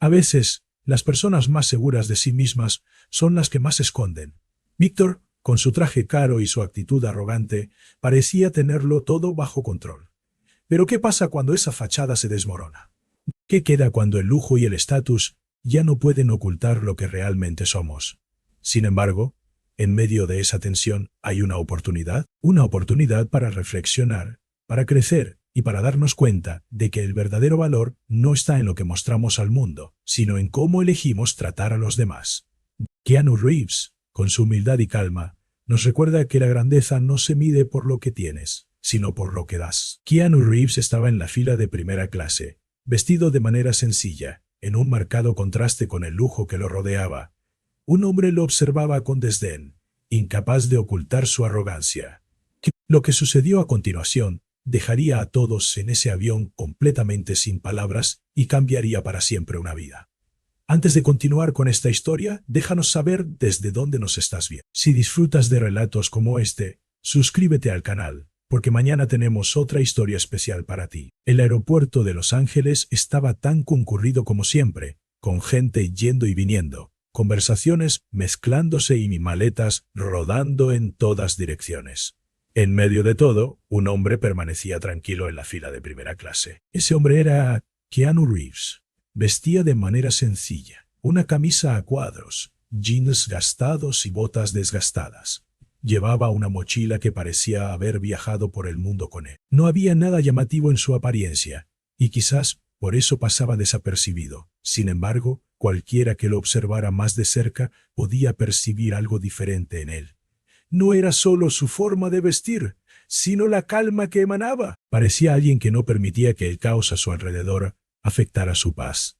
A veces, las personas más seguras de sí mismas son las que más se esconden. Víctor, con su traje caro y su actitud arrogante, parecía tenerlo todo bajo control. Pero ¿qué pasa cuando esa fachada se desmorona? ¿Qué queda cuando el lujo y el estatus ya no pueden ocultar lo que realmente somos? Sin embargo, en medio de esa tensión hay una oportunidad para reflexionar, para crecer y para darnos cuenta de que el verdadero valor no está en lo que mostramos al mundo, sino en cómo elegimos tratar a los demás. Keanu Reeves, con su humildad y calma, nos recuerda que la grandeza no se mide por lo que tienes, sino por lo que das. Keanu Reeves estaba en la fila de primera clase, vestido de manera sencilla, en un marcado contraste con el lujo que lo rodeaba. Un hombre lo observaba con desdén, incapaz de ocultar su arrogancia. Lo que sucedió a continuación dejaría a todos en ese avión completamente sin palabras y cambiaría para siempre una vida. Antes de continuar con esta historia, déjanos saber desde dónde nos estás viendo. Si disfrutas de relatos como este, suscríbete al canal, porque mañana tenemos otra historia especial para ti. El aeropuerto de Los Ángeles estaba tan concurrido como siempre, con gente yendo y viniendo, conversaciones mezclándose y maletas rodando en todas direcciones. En medio de todo, un hombre permanecía tranquilo en la fila de primera clase. Ese hombre era Keanu Reeves. Vestía de manera sencilla, una camisa a cuadros, jeans gastados y botas desgastadas. Llevaba una mochila que parecía haber viajado por el mundo con él. No había nada llamativo en su apariencia, y quizás por eso pasaba desapercibido. Sin embargo, cualquiera que lo observara más de cerca podía percibir algo diferente en él. No era solo su forma de vestir, sino la calma que emanaba. Parecía alguien que no permitía que el caos a su alrededor afectara su paz.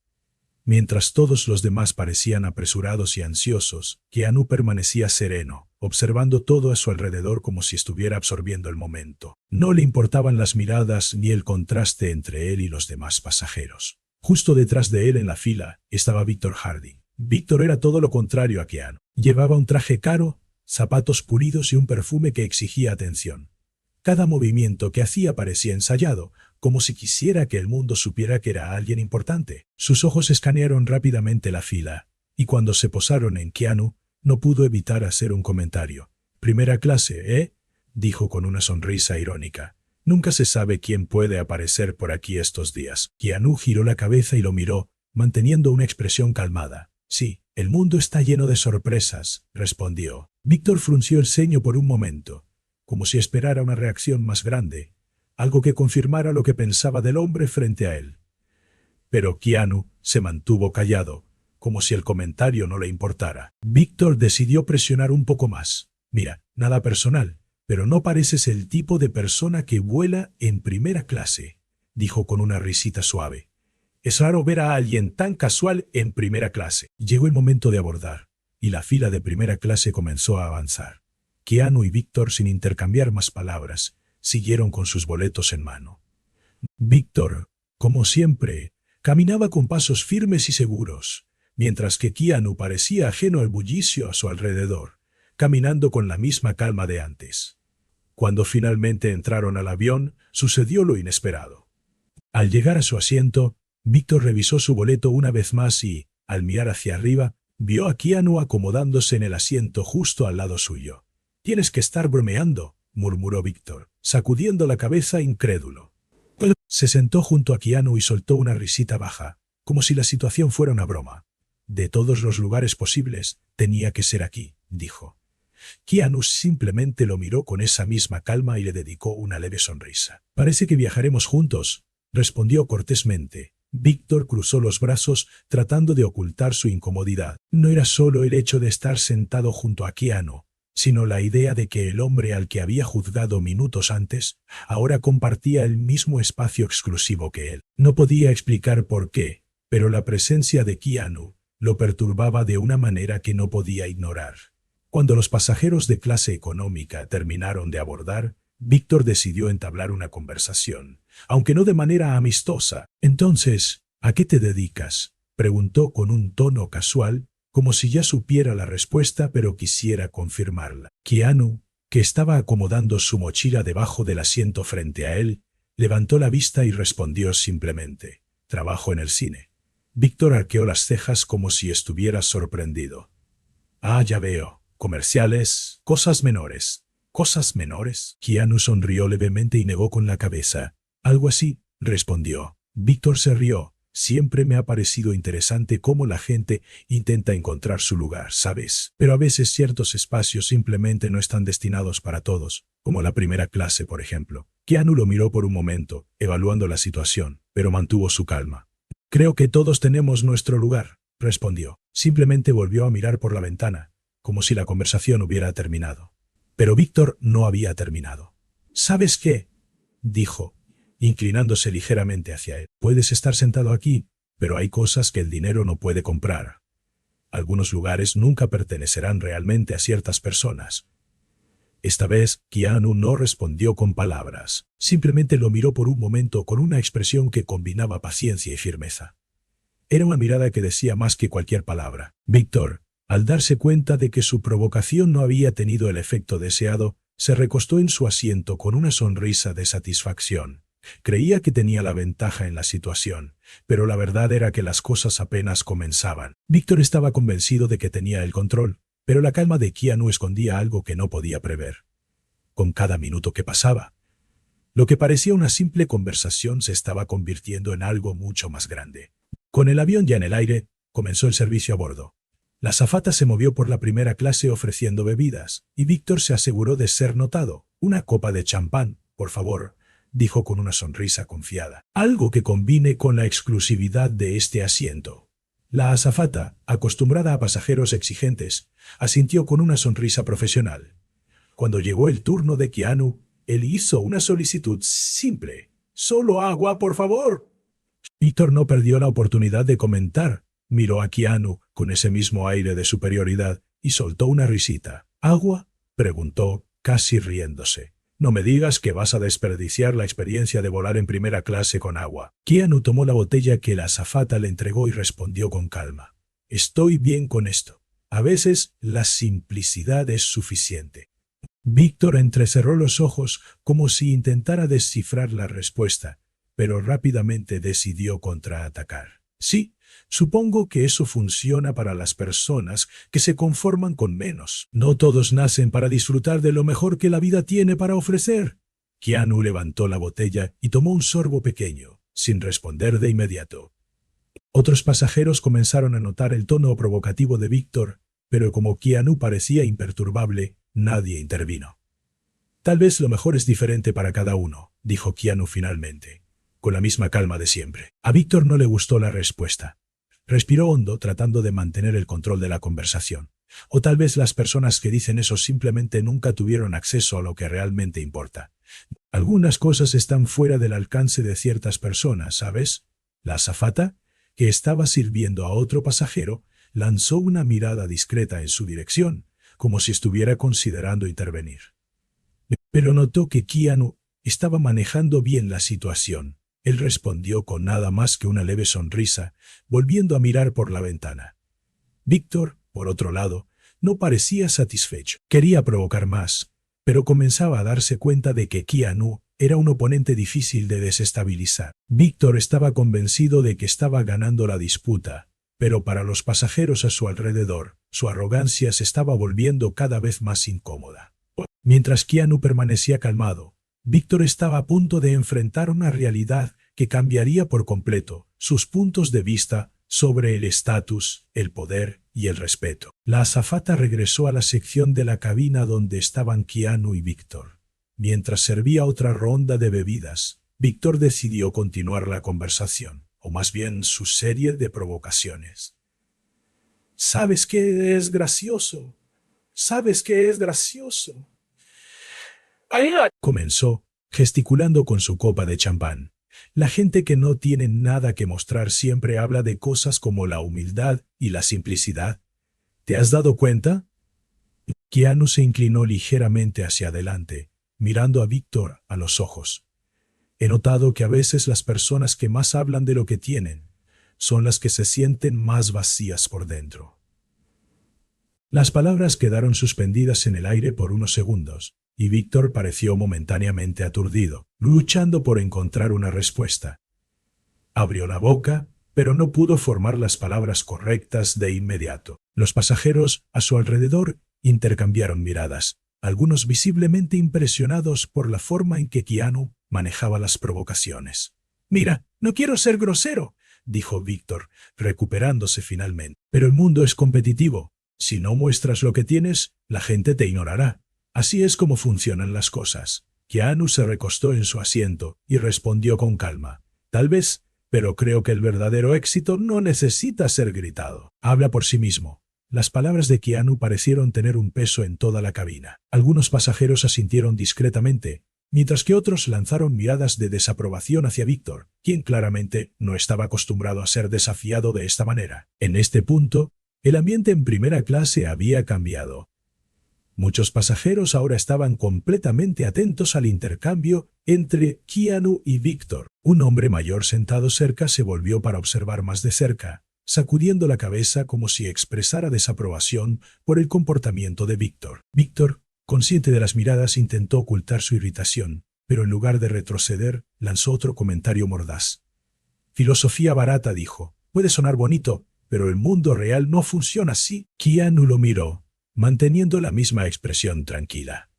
Mientras todos los demás parecían apresurados y ansiosos, Keanu permanecía sereno, observando todo a su alrededor como si estuviera absorbiendo el momento. No le importaban las miradas ni el contraste entre él y los demás pasajeros. Justo detrás de él en la fila estaba Víctor Harding. Víctor era todo lo contrario a Keanu. Llevaba un traje caro, zapatos pulidos y un perfume que exigía atención. Cada movimiento que hacía parecía ensayado, como si quisiera que el mundo supiera que era alguien importante. Sus ojos escanearon rápidamente la fila, y cuando se posaron en Keanu, no pudo evitar hacer un comentario. «Primera clase, ¿eh?», dijo con una sonrisa irónica. «Nunca se sabe quién puede aparecer por aquí estos días». Keanu giró la cabeza y lo miró, manteniendo una expresión calmada. «Sí, el mundo está lleno de sorpresas», respondió. Víctor frunció el ceño por un momento, como si esperara una reacción más grande, algo que confirmara lo que pensaba del hombre frente a él. Pero Keanu se mantuvo callado, como si el comentario no le importara. Víctor decidió presionar un poco más. «Mira, nada personal, pero no pareces el tipo de persona que vuela en primera clase», dijo con una risita suave. «Es raro ver a alguien tan casual en primera clase». Llegó el momento de abordar, y la fila de primera clase comenzó a avanzar. Keanu y Víctor, sin intercambiar más palabras, siguieron con sus boletos en mano. Víctor, como siempre, caminaba con pasos firmes y seguros, mientras que Keanu parecía ajeno al bullicio a su alrededor, caminando con la misma calma de antes. Cuando finalmente entraron al avión, sucedió lo inesperado. Al llegar a su asiento, Víctor revisó su boleto una vez más y, al mirar hacia arriba, vio a Keanu acomodándose en el asiento justo al lado suyo. «Tienes que estar bromeando», murmuró Víctor, sacudiendo la cabeza incrédulo. Se sentó junto a Keanu y soltó una risita baja, como si la situación fuera una broma. «De todos los lugares posibles, tenía que ser aquí», dijo. Keanu simplemente lo miró con esa misma calma y le dedicó una leve sonrisa. «Parece que viajaremos juntos», respondió cortésmente. Víctor cruzó los brazos tratando de ocultar su incomodidad. No era solo el hecho de estar sentado junto a Keanu, sino la idea de que el hombre al que había juzgado minutos antes ahora compartía el mismo espacio exclusivo que él. No podía explicar por qué, pero la presencia de Keanu lo perturbaba de una manera que no podía ignorar. Cuando los pasajeros de clase económica terminaron de abordar, Víctor decidió entablar una conversación, aunque no de manera amistosa. «Entonces, ¿a qué te dedicas?», preguntó con un tono casual, como si ya supiera la respuesta pero quisiera confirmarla. Keanu, que estaba acomodando su mochila debajo del asiento frente a él, levantó la vista y respondió simplemente: «Trabajo en el cine». Víctor arqueó las cejas como si estuviera sorprendido. Ah, ya veo. Comerciales, cosas menores. ¿Cosas menores? Keanu sonrió levemente y negó con la cabeza. Algo así, respondió. Víctor se rió. Siempre me ha parecido interesante cómo la gente intenta encontrar su lugar, ¿sabes? Pero a veces ciertos espacios simplemente no están destinados para todos, como la primera clase, por ejemplo. Keanu lo miró por un momento, evaluando la situación, pero mantuvo su calma. Creo que todos tenemos nuestro lugar, respondió. Simplemente volvió a mirar por la ventana, como si la conversación hubiera terminado. Pero Víctor no había terminado. ¿Sabes qué?, dijo, inclinándose ligeramente hacia él. Puedes estar sentado aquí, pero hay cosas que el dinero no puede comprar. Algunos lugares nunca pertenecerán realmente a ciertas personas. Esta vez, Keanu no respondió con palabras. Simplemente lo miró por un momento con una expresión que combinaba paciencia y firmeza. Era una mirada que decía más que cualquier palabra. Víctor, al darse cuenta de que su provocación no había tenido el efecto deseado, se recostó en su asiento con una sonrisa de satisfacción. Creía que tenía la ventaja en la situación, pero la verdad era que las cosas apenas comenzaban. Víctor estaba convencido de que tenía el control, pero la calma de Keanu escondía algo que no podía prever. Con cada minuto que pasaba, lo que parecía una simple conversación se estaba convirtiendo en algo mucho más grande. Con el avión ya en el aire, comenzó el servicio a bordo. La azafata se movió por la primera clase ofreciendo bebidas, y Víctor se aseguró de ser notado. Una copa de champán, por favor, dijo con una sonrisa confiada. Algo que combine con la exclusividad de este asiento. La azafata, acostumbrada a pasajeros exigentes, asintió con una sonrisa profesional. Cuando llegó el turno de Keanu, él hizo una solicitud simple. «Solo agua, por favor». Víctor no perdió la oportunidad de comentar. Miró a Keanu con ese mismo aire de superioridad y soltó una risita. «¿Agua?», preguntó, casi riéndose. «No me digas que vas a desperdiciar la experiencia de volar en primera clase con agua». Keanu tomó la botella que la azafata le entregó y respondió con calma. «Estoy bien con esto. A veces la simplicidad es suficiente». Víctor entrecerró los ojos como si intentara descifrar la respuesta, pero rápidamente decidió contraatacar. «Sí, supongo que eso funciona para las personas que se conforman con menos. No todos nacen para disfrutar de lo mejor que la vida tiene para ofrecer». Keanu levantó la botella y tomó un sorbo pequeño, sin responder de inmediato. Otros pasajeros comenzaron a notar el tono provocativo de Víctor, pero como Keanu parecía imperturbable, nadie intervino. «Tal vez lo mejor es diferente para cada uno», dijo Keanu finalmente, con la misma calma de siempre. A Víctor no le gustó la respuesta. Respiró hondo tratando de mantener el control de la conversación. O tal vez las personas que dicen eso simplemente nunca tuvieron acceso a lo que realmente importa. Algunas cosas están fuera del alcance de ciertas personas, ¿sabes? La azafata, que estaba sirviendo a otro pasajero, lanzó una mirada discreta en su dirección, como si estuviera considerando intervenir. Pero notó que Keanu estaba manejando bien la situación. Él respondió con nada más que una leve sonrisa, volviendo a mirar por la ventana. Víctor, por otro lado, no parecía satisfecho. Quería provocar más, pero comenzaba a darse cuenta de que Keanu era un oponente difícil de desestabilizar. Víctor estaba convencido de que estaba ganando la disputa, pero para los pasajeros a su alrededor, su arrogancia se estaba volviendo cada vez más incómoda. Mientras Keanu permanecía calmado, Víctor estaba a punto de enfrentar una realidad que cambiaría por completo sus puntos de vista sobre el estatus, el poder y el respeto. La azafata regresó a la sección de la cabina donde estaban Keanu y Víctor. Mientras servía otra ronda de bebidas, Víctor decidió continuar la conversación, o más bien su serie de provocaciones. «¿Sabes qué es gracioso? ¿Sabes qué es gracioso?», comenzó, gesticulando con su copa de champán. «La gente que no tiene nada que mostrar siempre habla de cosas como la humildad y la simplicidad. ¿Te has dado cuenta?». Keanu se inclinó ligeramente hacia adelante, mirando a Víctor a los ojos. «He notado que a veces las personas que más hablan de lo que tienen son las que se sienten más vacías por dentro». Las palabras quedaron suspendidas en el aire por unos segundos, y Víctor pareció momentáneamente aturdido, luchando por encontrar una respuesta. Abrió la boca, pero no pudo formar las palabras correctas de inmediato. Los pasajeros a su alrededor intercambiaron miradas, algunos visiblemente impresionados por la forma en que Keanu manejaba las provocaciones. «Mira, no quiero ser grosero», dijo Víctor, recuperándose finalmente. «Pero el mundo es competitivo. Si no muestras lo que tienes, la gente te ignorará. Así es como funcionan las cosas». Keanu se recostó en su asiento y respondió con calma. «Tal vez, pero creo que el verdadero éxito no necesita ser gritado. Habla por sí mismo». Las palabras de Keanu parecieron tener un peso en toda la cabina. Algunos pasajeros asintieron discretamente, mientras que otros lanzaron miradas de desaprobación hacia Víctor, quien claramente no estaba acostumbrado a ser desafiado de esta manera. En este punto, el ambiente en primera clase había cambiado. Muchos pasajeros ahora estaban completamente atentos al intercambio entre Keanu y Víctor. Un hombre mayor sentado cerca se volvió para observar más de cerca, sacudiendo la cabeza como si expresara desaprobación por el comportamiento de Víctor. Víctor, consciente de las miradas, intentó ocultar su irritación, pero en lugar de retroceder, lanzó otro comentario mordaz. «Filosofía barata», dijo. «Puede sonar bonito, pero el mundo real no funciona así». Keanu lo miró, manteniendo la misma expresión tranquila.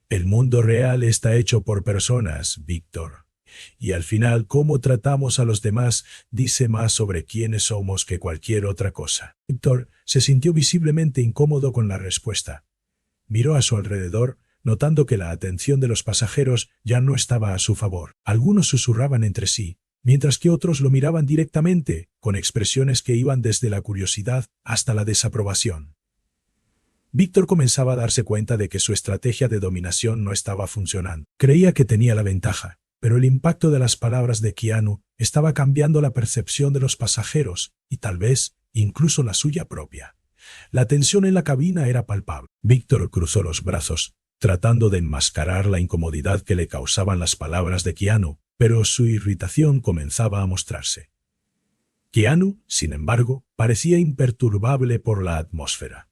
«El mundo real está hecho por personas, Víctor. Y al final, cómo tratamos a los demás dice más sobre quiénes somos que cualquier otra cosa». Víctor se sintió visiblemente incómodo con la respuesta. Miró a su alrededor, notando que la atención de los pasajeros ya no estaba a su favor. Algunos susurraban entre sí, mientras que otros lo miraban directamente, con expresiones que iban desde la curiosidad hasta la desaprobación. Víctor comenzaba a darse cuenta de que su estrategia de dominación no estaba funcionando. Creía que tenía la ventaja, pero el impacto de las palabras de Keanu estaba cambiando la percepción de los pasajeros y tal vez incluso la suya propia. La tensión en la cabina era palpable. Víctor cruzó los brazos, tratando de enmascarar la incomodidad que le causaban las palabras de Keanu, pero su irritación comenzaba a mostrarse. Keanu, sin embargo, parecía imperturbable por la atmósfera.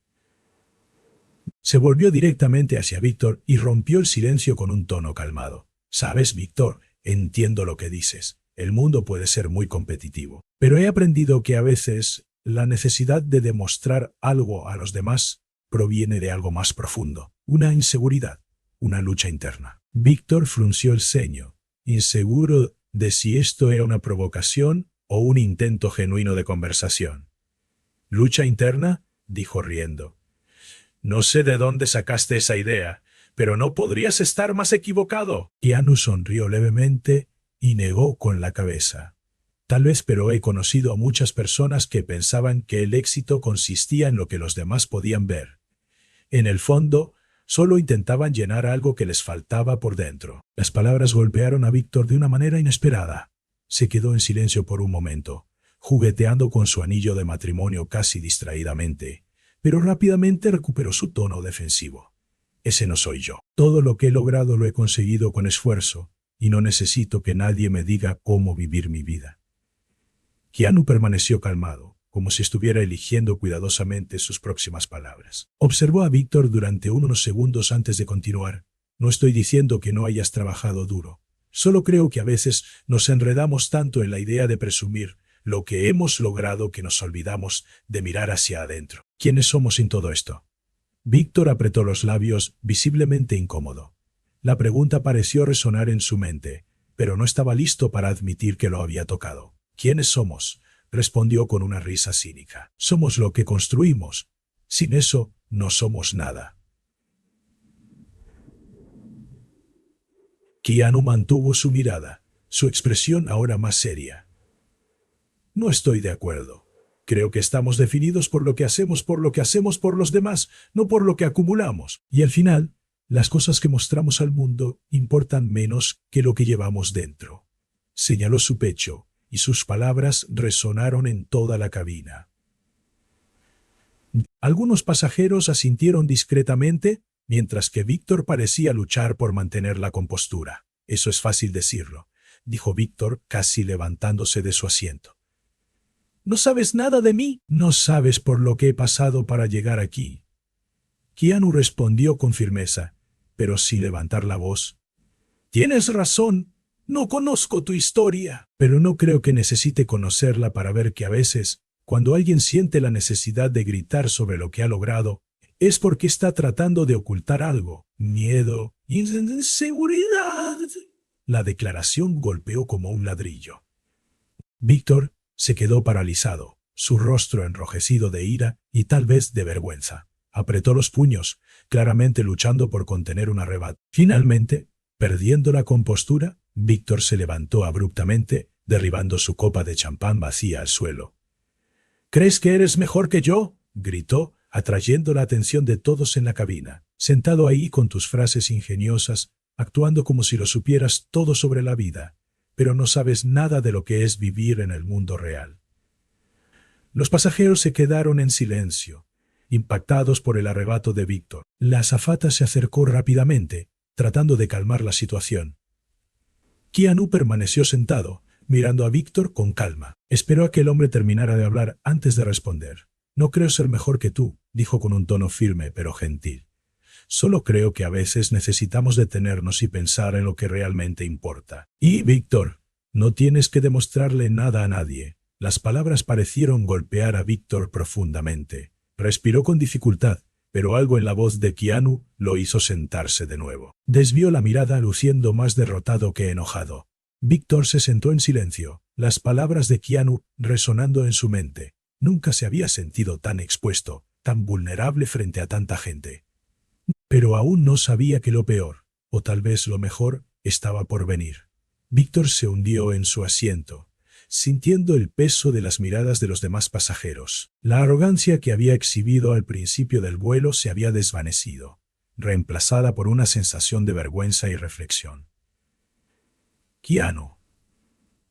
Se volvió directamente hacia Víctor y rompió el silencio con un tono calmado. «Sabes, Víctor, entiendo lo que dices. El mundo puede ser muy competitivo. Pero he aprendido que a veces la necesidad de demostrar algo a los demás proviene de algo más profundo. Una inseguridad, una lucha interna». Víctor frunció el ceño, inseguro de si esto era una provocación o un intento genuino de conversación. «¿Lucha interna?», dijo riendo. «No sé de dónde sacaste esa idea, pero no podrías estar más equivocado». Keanu sonrió levemente y negó con la cabeza. «Tal vez, pero he conocido a muchas personas que pensaban que el éxito consistía en lo que los demás podían ver. En el fondo, solo intentaban llenar algo que les faltaba por dentro». Las palabras golpearon a Víctor de una manera inesperada. Se quedó en silencio por un momento, jugueteando con su anillo de matrimonio casi distraídamente, pero rápidamente recuperó su tono defensivo. «Ese no soy yo. Todo lo que he logrado lo he conseguido con esfuerzo, y no necesito que nadie me diga cómo vivir mi vida». Keanu permaneció calmado, como si estuviera eligiendo cuidadosamente sus próximas palabras. Observó a Víctor durante unos segundos antes de continuar. «No estoy diciendo que no hayas trabajado duro. Solo creo que a veces nos enredamos tanto en la idea de presumir lo que hemos logrado que nos olvidamos de mirar hacia adentro. ¿Quiénes somos sin todo esto?». Víctor apretó los labios, visiblemente incómodo. La pregunta pareció resonar en su mente, pero no estaba listo para admitir que lo había tocado. «¿Quiénes somos?», respondió con una risa cínica. «Somos lo que construimos. Sin eso, no somos nada». Keanu mantuvo su mirada, su expresión ahora más seria. «No estoy de acuerdo. Creo que estamos definidos por lo que hacemos por los demás, no por lo que acumulamos. Y al final, las cosas que mostramos al mundo importan menos que lo que llevamos dentro». Señaló su pecho, y sus palabras resonaron en toda la cabina. Algunos pasajeros asintieron discretamente, mientras que Víctor parecía luchar por mantener la compostura. «Eso es fácil decirlo», dijo Víctor, casi levantándose de su asiento. «¿No sabes nada de mí? No sabes por lo que he pasado para llegar aquí». Keanu respondió con firmeza, pero sin levantar la voz. «Tienes razón. No conozco tu historia, pero no creo que necesite conocerla para ver que a veces, cuando alguien siente la necesidad de gritar sobre lo que ha logrado, es porque está tratando de ocultar algo, miedo, inseguridad. La declaración golpeó como un ladrillo. Víctor se quedó paralizado, su rostro enrojecido de ira y tal vez de vergüenza. Apretó los puños, claramente luchando por contener un arrebato. Finalmente, perdiendo la compostura, Víctor se levantó abruptamente, derribando su copa de champán vacía al suelo. ¿Crees que eres mejor que yo?, gritó, atrayendo la atención de todos en la cabina. Sentado ahí con tus frases ingeniosas, actuando como si lo supieras todo sobre la vida, pero no sabes nada de lo que es vivir en el mundo real. Los pasajeros se quedaron en silencio, impactados por el arrebato de Víctor. La azafata se acercó rápidamente, tratando de calmar la situación. Keanu permaneció sentado, mirando a Víctor con calma. Esperó a que el hombre terminara de hablar antes de responder. No creo ser mejor que tú, dijo con un tono firme pero gentil. Solo creo que a veces necesitamos detenernos y pensar en lo que realmente importa. Y, Víctor, no tienes que demostrarle nada a nadie. Las palabras parecieron golpear a Víctor profundamente. Respiró con dificultad, pero algo en la voz de Keanu lo hizo sentarse de nuevo. Desvió la mirada luciendo más derrotado que enojado. Víctor se sentó en silencio, las palabras de Keanu resonando en su mente. Nunca se había sentido tan expuesto, tan vulnerable frente a tanta gente. Pero aún no sabía que lo peor, o tal vez lo mejor, estaba por venir. Víctor se hundió en su asiento, sintiendo el peso de las miradas de los demás pasajeros. La arrogancia que había exhibido al principio del vuelo se había desvanecido, reemplazada por una sensación de vergüenza y reflexión. Keanu,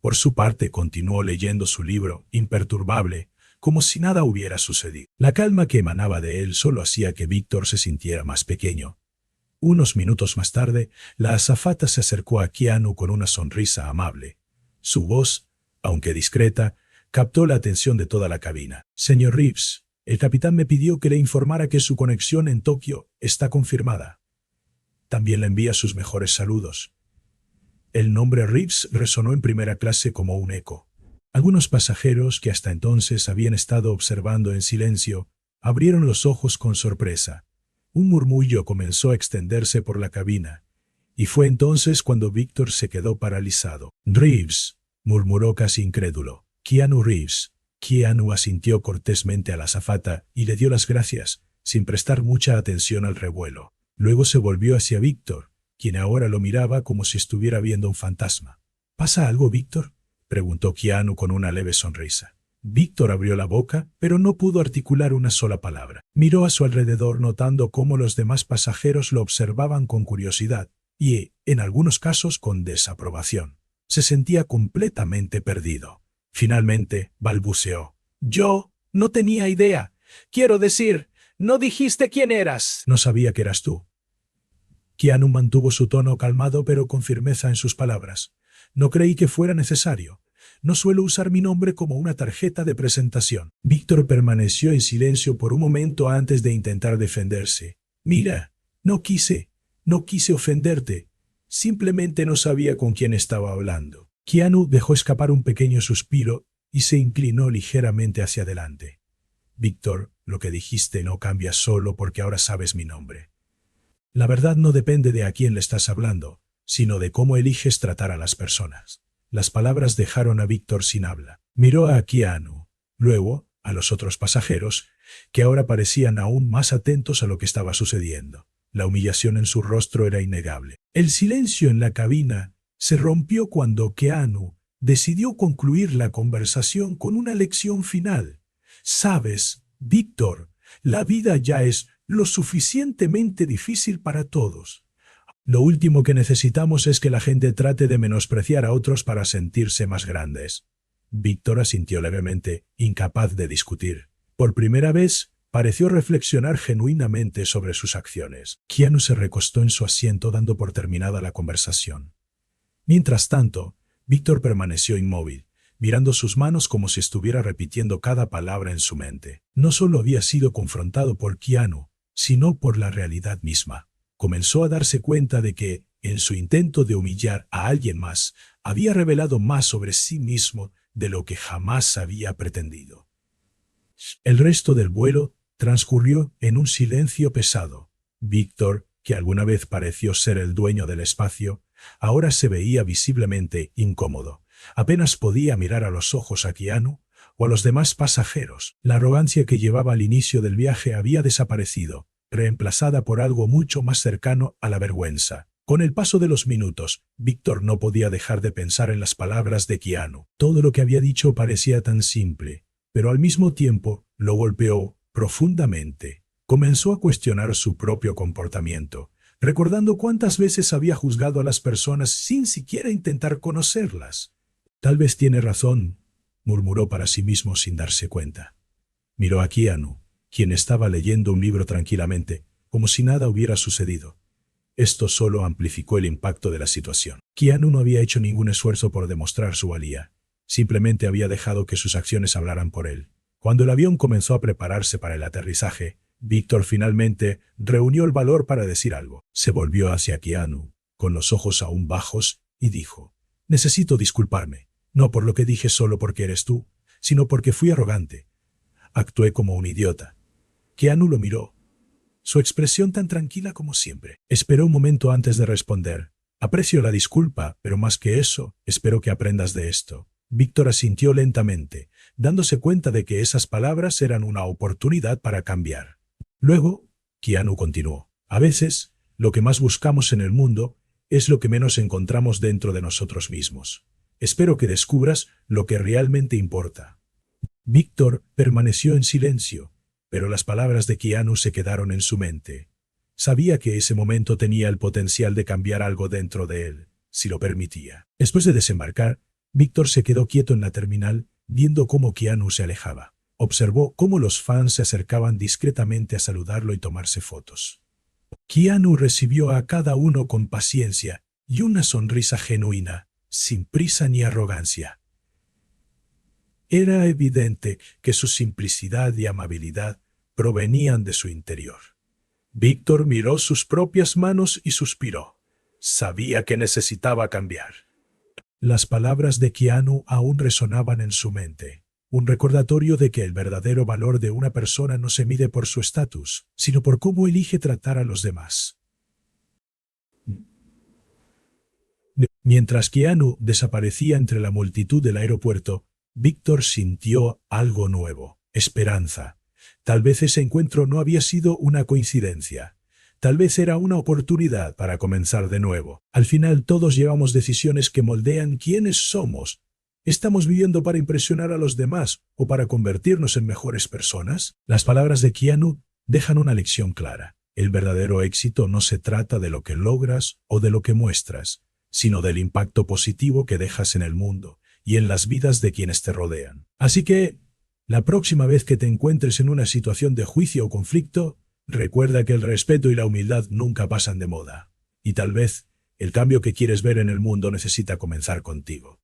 por su parte, continuó leyendo su libro, imperturbable, como si nada hubiera sucedido. La calma que emanaba de él solo hacía que Víctor se sintiera más pequeño. Unos minutos más tarde, la azafata se acercó a Keanu con una sonrisa amable. Su voz, aunque discreta, captó la atención de toda la cabina. Señor Reeves, el capitán me pidió que le informara que su conexión en Tokio está confirmada. También le envía sus mejores saludos. El nombre Reeves resonó en primera clase como un eco. Algunos pasajeros que hasta entonces habían estado observando en silencio, abrieron los ojos con sorpresa. Un murmullo comenzó a extenderse por la cabina, y fue entonces cuando Víctor se quedó paralizado. Reeves, murmuró casi incrédulo. Keanu Reeves. Keanu asintió cortésmente a la azafata y le dio las gracias, sin prestar mucha atención al revuelo. Luego se volvió hacia Víctor, quien ahora lo miraba como si estuviera viendo un fantasma. ¿Pasa algo, Víctor?, preguntó Keanu con una leve sonrisa. Víctor abrió la boca, pero no pudo articular una sola palabra. Miró a su alrededor notando cómo los demás pasajeros lo observaban con curiosidad y, en algunos casos, con desaprobación. Se sentía completamente perdido. Finalmente, balbuceó. «Yo no tenía idea. Quiero decir, no dijiste quién eras». «No sabía que eras tú». Keanu mantuvo su tono calmado pero con firmeza en sus palabras. «No creí que fuera necesario. No suelo usar mi nombre como una tarjeta de presentación». Víctor permaneció en silencio por un momento antes de intentar defenderse. «Mira, no quise ofenderte. Simplemente no sabía con quién estaba hablando». Keanu dejó escapar un pequeño suspiro y se inclinó ligeramente hacia adelante. «Víctor, lo que dijiste no cambia solo porque ahora sabes mi nombre. La verdad no depende de a quién le estás hablando, sino de cómo eliges tratar a las personas». Las palabras dejaron a Víctor sin habla. Miró a Keanu, luego a los otros pasajeros, que ahora parecían aún más atentos a lo que estaba sucediendo. La humillación en su rostro era innegable. El silencio en la cabina se rompió cuando Keanu decidió concluir la conversación con una lección final. «Sabes, Víctor, la vida ya es lo suficientemente difícil para todos. Lo último que necesitamos es que la gente trate de menospreciar a otros para sentirse más grandes». Víctor asintió levemente, incapaz de discutir. Por primera vez, pareció reflexionar genuinamente sobre sus acciones. Keanu se recostó en su asiento dando por terminada la conversación. Mientras tanto, Víctor permaneció inmóvil, mirando sus manos como si estuviera repitiendo cada palabra en su mente. No solo había sido confrontado por Keanu, sino por la realidad misma. Comenzó a darse cuenta de que, en su intento de humillar a alguien más, había revelado más sobre sí mismo de lo que jamás había pretendido. El resto del vuelo transcurrió en un silencio pesado. Víctor, que alguna vez pareció ser el dueño del espacio, ahora se veía visiblemente incómodo. Apenas podía mirar a los ojos a Keanu o a los demás pasajeros. La arrogancia que llevaba al inicio del viaje había desaparecido, reemplazada por algo mucho más cercano a la vergüenza. Con el paso de los minutos, Víctor no podía dejar de pensar en las palabras de Keanu. Todo lo que había dicho parecía tan simple, pero al mismo tiempo lo golpeó profundamente. Comenzó a cuestionar su propio comportamiento, recordando cuántas veces había juzgado a las personas sin siquiera intentar conocerlas. Tal vez tiene razón, murmuró para sí mismo sin darse cuenta. Miró a Keanu, quien estaba leyendo un libro tranquilamente, como si nada hubiera sucedido. Esto solo amplificó el impacto de la situación. Keanu no había hecho ningún esfuerzo por demostrar su valía. Simplemente había dejado que sus acciones hablaran por él. Cuando el avión comenzó a prepararse para el aterrizaje, Víctor finalmente reunió el valor para decir algo. Se volvió hacia Keanu, con los ojos aún bajos, y dijo: «Necesito disculparme, no por lo que dije solo porque eres tú, sino porque fui arrogante. Actué como un idiota». Keanu lo miró, su expresión tan tranquila como siempre. Esperó un momento antes de responder. «Aprecio la disculpa, pero más que eso, espero que aprendas de esto». Víctor asintió lentamente, dándose cuenta de que esas palabras eran una oportunidad para cambiar. Luego, Keanu continuó: «A veces, lo que más buscamos en el mundo es lo que menos encontramos dentro de nosotros mismos. Espero que descubras lo que realmente importa». Víctor permaneció en silencio, pero las palabras de Keanu se quedaron en su mente. Sabía que ese momento tenía el potencial de cambiar algo dentro de él, si lo permitía. Después de desembarcar, Víctor se quedó quieto en la terminal, viendo cómo Keanu se alejaba. Observó cómo los fans se acercaban discretamente a saludarlo y tomarse fotos. Keanu recibió a cada uno con paciencia y una sonrisa genuina, sin prisa ni arrogancia. Era evidente que su simplicidad y amabilidad provenían de su interior. Víctor miró sus propias manos y suspiró. Sabía que necesitaba cambiar. Las palabras de Keanu aún resonaban en su mente, un recordatorio de que el verdadero valor de una persona no se mide por su estatus, sino por cómo elige tratar a los demás. Mientras Keanu desaparecía entre la multitud del aeropuerto, Víctor sintió algo nuevo: esperanza. Tal vez ese encuentro no había sido una coincidencia. Tal vez era una oportunidad para comenzar de nuevo. Al final todos llevamos decisiones que moldean quiénes somos. ¿Estamos viviendo para impresionar a los demás o para convertirnos en mejores personas? Las palabras de Keanu dejan una lección clara. El verdadero éxito no se trata de lo que logras o de lo que muestras, sino del impacto positivo que dejas en el mundo y en las vidas de quienes te rodean. Así que, la próxima vez que te encuentres en una situación de juicio o conflicto, recuerda que el respeto y la humildad nunca pasan de moda. Y tal vez, el cambio que quieres ver en el mundo necesita comenzar contigo.